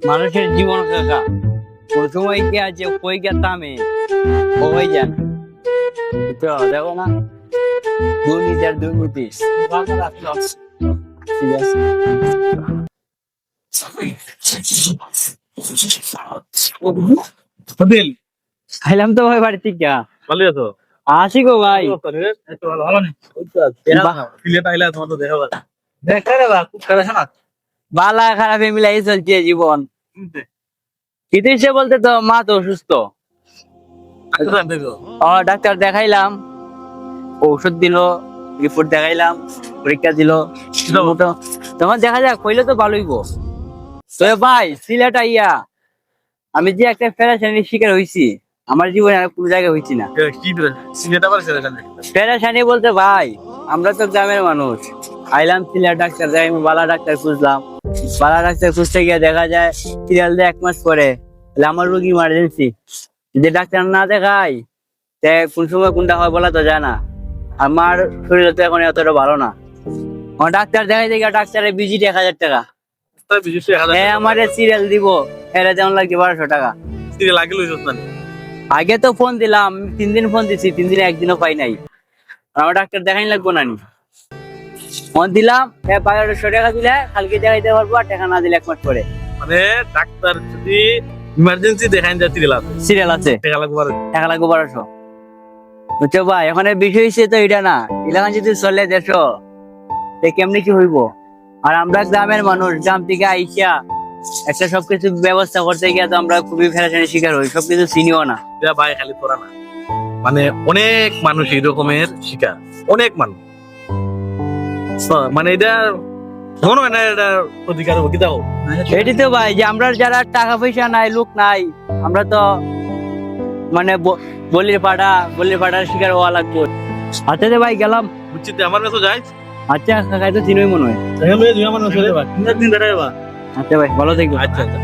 মানুষের জীবন কাকা কোন সময় কি আছে কই গেতামে ও হয়ে যান তো দেখো না দুর্নীতি আর দুর্নীতি ঠিক আছে দিল খাইলাম তো ভাই বাড়ি থেকে ভালো আছো? আসি গো ভাই ভালো নেই সিলেট আইলা তোমার তো দেখা যাচ্ছে দেখা রে বা খুব খারাপ না বালা খারাপে মিলাই চলছে জীবন চিকিৎসা বলতে তো মা তো অসুস্থ ও ডাক্তার দেখাইলাম ঔষধ দিল রিপোর্ট দেখাইলাম পরীক্ষা দিল তোমার দেখা যাক কইলে তো ভালোই গো তো ভাই সিলেট আইয়া আমি যে একটা ফেরাসানির শিকার হইছি আমার জীবনে আর কোনো জায়গায় হইছি না কি সিলেট আবার ছেড়ে দেন ফেরাসানি বলতে ভাই আমরা তো গ্রামের মানুষ আইলাম সিলেট ডাক্তার যাই আমি বালা ডাক্তার খুঁজলাম বালা ডাক্তার খুঁজতে গিয়ে দেখা যায় সিরিয়াল দিয়ে 1 মাস পরে তাহলে আমার রোগী ইমার্জেন্সি যদি ডাক্তার না দেখাই তে কোন সময় কোনটা হয় বলা তো যায় না আমার শরীর তো এখন এতটা ভালো না আমার ডাক্তার দেখাই দেখে ডাক্তারের বিজি 1000 টাকা তাই বিশেষ হ্যাঁ আমার সিরিয়াল দিব এরা যেমন লাগে 1200 টাকা সিরিয়াল আগে লইছস না আগে তো ফোন দিলাম 3 দিন ফোন দিছি 3 দিনে একদিনও পাই নাই আমার ডাক্তার দেখাই লাগবো না নি ফোন দিলাম 1200 টাকা দিলে কালকে দেখাইতে পারবো আর টাকা না দিলে 1 মাস পরে মানে ডাক্তার যদি ইমার্জেন্সি দেখাইন যা সিরিয়াল আছে টাকা লাগবে আর টাকা লাগবো 1200 বুঝছো ভাই এখন বিষয় হচ্ছে তো এটা না এলাকা যদি চলে দেশো কেমনি কি হইব আর আমরা গ্রামের মানুষ গ্রাম থেকে আইসা একটা সবকিছু ব্যবস্থা করতে গিয়ে তো আমরা খুবই ফেরাসানির শিকার হই সবকিছু চিনিও না ভাই খালি তোরা না মানে অনেক মানুষ এই রকমের শিকার অনেক মানুষ মানে এটা মনে হয় না এটা অধিকার কি দাও এটি তো ভাই যে আমরা যারা টাকা পয়সা নাই লোক নাই আমরা তো মানে বলির পাড়ার শিকার হওয়া লাগবো আচ্ছা রে ভাই গেলাম বুঝছি আমার কাছে যাই আচ্ছা কাকাই তো চিনোই মনে হয় আচ্ছা ভাই ভালো থাকবো আচ্ছা আচ্ছা